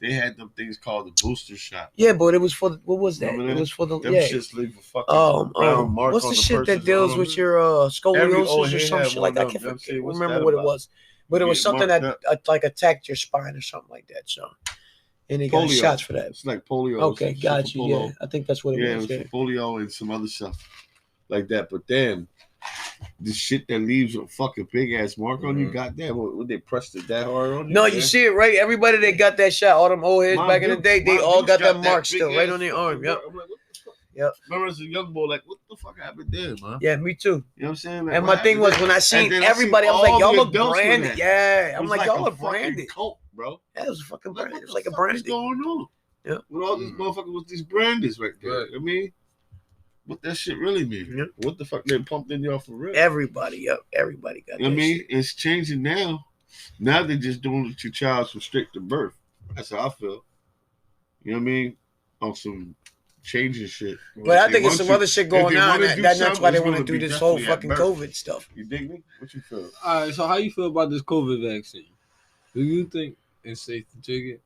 They had them things called the booster shot. Yeah, but it was for what was that? It was for the shits leave a fucking brown mark what's on the the shit that deals with your scoliosis or some shit like that? I can't remember what it was, but it was something that like attacked your spine or something like that. So, and they got shots for that. It's like polio. Okay, got you. Yeah, I think that's what it was. Yeah, it was for polio and some other stuff like that. But then the shit that leaves a fucking big ass mark on you, goddamn, when they pressed it that hard on you. No, you see it right. Everybody that got that shot, all them old heads back in the day, they all got that mark still right on their arm. Yep. I'm like, what the fuck? Yep. Remember as a young boy, like, what the fuck happened there, man? Yeah, me too. You know what I'm saying? Like, and my thing was when I seen everybody, I was like, y'all look branded. Yeah, I'm like, y'all look branded. Cult, bro. Yeah, it was a fucking brand. It was like a brand. What's going on? Yeah. With all these motherfuckers with these brands right there. Right. I mean, what that shit really mean? Yep. What the fuck they pumped in y'all for real? Everybody, yep. Everybody got that. I mean, shit. It's changing now. Now they're just doing it to child from straight to birth. That's how I feel. You know what I mean? On some changing shit. But I think it's some other shit going on. That's why they want to do this whole fucking COVID stuff. You dig me? What you feel? All right, so how you feel about this COVID vaccine? Do you think it's safe to take it?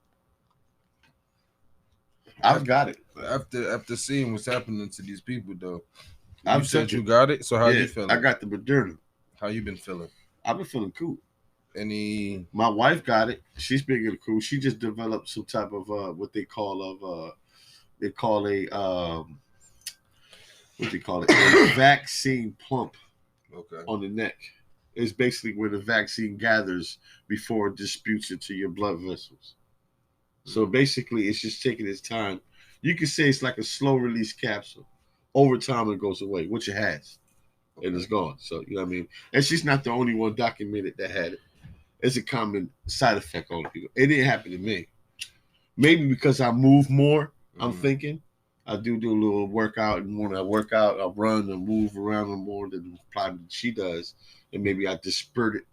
I've got it. After seeing what's happening to these people, though, I've said you got it. So how you feeling? I got the Moderna. How you been feeling? I've been feeling cool. My wife got it. She's been getting cool. She just developed some type of what they call a vaccine plump. Okay. On the neck. It's basically where the vaccine gathers before it disputes into your blood vessels. So basically, it's just taking its time. You could say it's like a slow release capsule. Over time, it goes away, which it has. Okay. And it's gone. So, you know what I mean? And she's not the only one documented that had it. It's a common side effect on people. It didn't happen to me. Maybe because I move more, I'm thinking. I do a little workout. And when I work out, I run and move around more than probably she does. And maybe I disperse it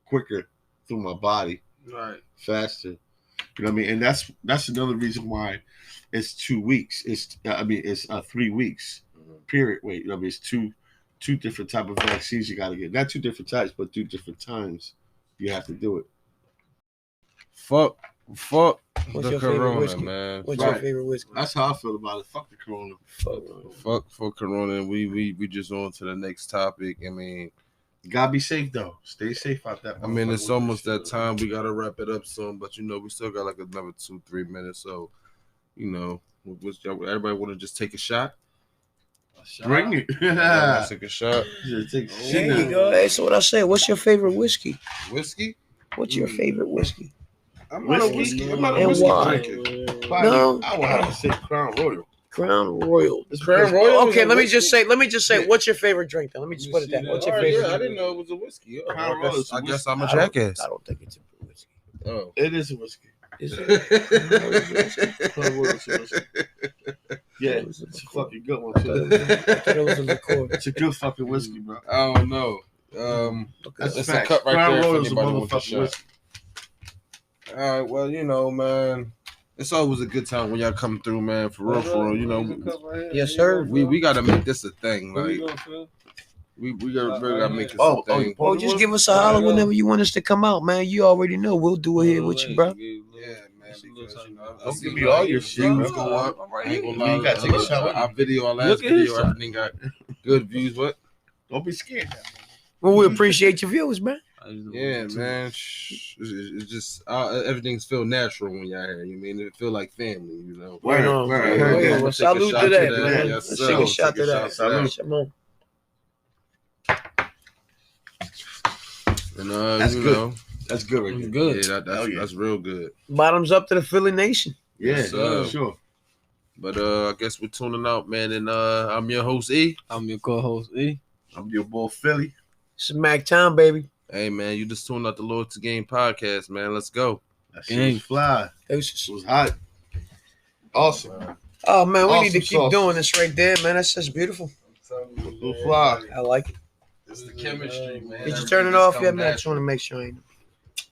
quicker through my body. Right. Faster. You know what I mean? And that's another reason why it's 2 weeks. It's 3 weeks period. Wait, you know what I mean? It's two different type of vaccines you got to get. Not two different types, but 2 different times you have to do it. Fuck What's the your corona, favorite whiskey? man. What's your favorite whiskey? That's how I feel about it. Fuck the corona. Fuck for corona. We just on to the next topic. I mean, you gotta be safe though. Stay safe out there. I mean, it's almost that time. We gotta wrap it up soon, but we still got like another 2-3 minutes. So, everybody want to just take a shot? Bring it. Take a shot. There you go. Hey, so what I say? What's your favorite whiskey? Whiskey? What's your favorite whiskey? I'm not a whiskey drinker. No, I would have to say Crown Royal. Crown Royal. Crown Royal. Okay, let me just say. What's your favorite drink? Then let me just put it that. What's your favorite? Yeah, I didn't know it was a whiskey. Crown Royal. I guess I'm a jackass. I don't think it's a whiskey. Oh, it is a whiskey. Is it? Crown Royal is a whiskey. Yeah, it's a fucking good one too. I thought it was a liqueur. It's a good fucking whiskey, bro. I don't know. That's a cut right Crown there. Royal If is a anybody wants a motherfucking shot. whiskey. All right, well, man, it's always a good time when y'all come through, man. For real, Yes, sir. We gotta make this a thing, like we gotta make this a thing. Oh, just give us a holler whenever you want us to come out, man. You already know we'll do it here with you, bro. Yeah, man. Because, don't give me all your shit. Views go up. I ain't gonna lie. You gotta take a shot. Our video, our last video, everything got good views. What? Don't be scared. Well, we appreciate your views, man. Yeah, man. It's just everything's feel natural when y'all here. You mean it feel like family, Right on. Well, salute to that, man. Yes, Let's take a shot to that. Salute. And that's good. That's good right there. Good. Yeah, that's real good. Bottoms up to the Philly Nation. Yeah, for sure. But I guess we're tuning out, man. And I'm your host E. I'm your co-host E. I'm your boy Philly. Smack time, baby. Hey, man, you just tuned out the Lord to Game podcast, man. Let's go. That shit was fly. It was hot. Awesome. Oh man, we need to keep doing this right there, man. That's just beautiful. Fly. I like it. It's the chemistry, man. Did you turn it off yet, man? I just want to make sure I ain't.